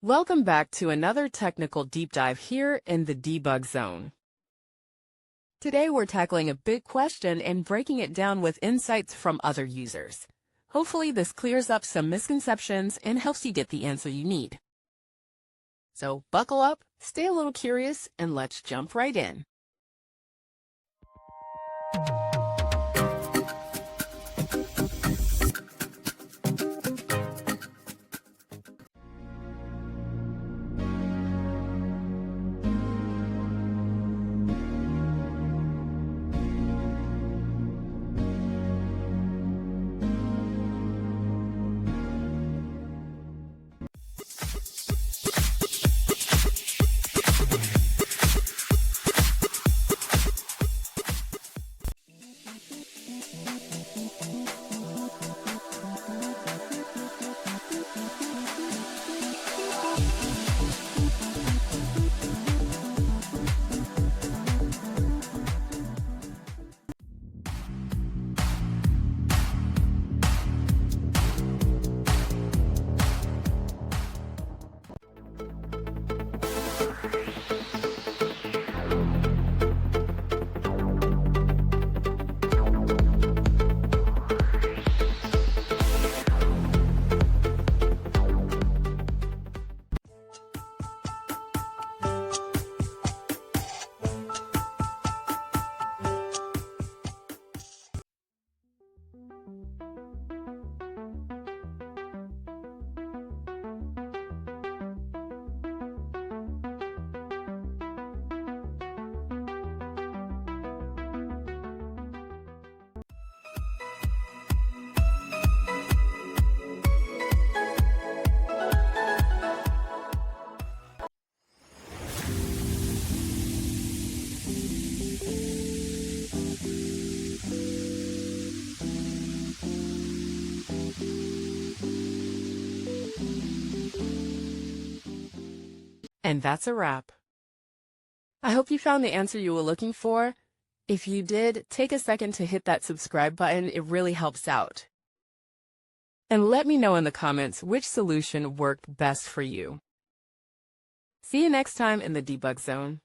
Welcome back to another technical deep dive here in the debug zone. Today we're tackling a big question and breaking it down with insights from other users. Hopefully this clears up some misconceptions and helps you get the answer you need. So buckle up, stay a little curious, and let's jump right in. And that's a wrap. I hope you found the answer you were looking for. If you did, take a second to hit that subscribe button. It really helps out. And let me know in the comments which solution worked best for you. See you next time in the debug zone.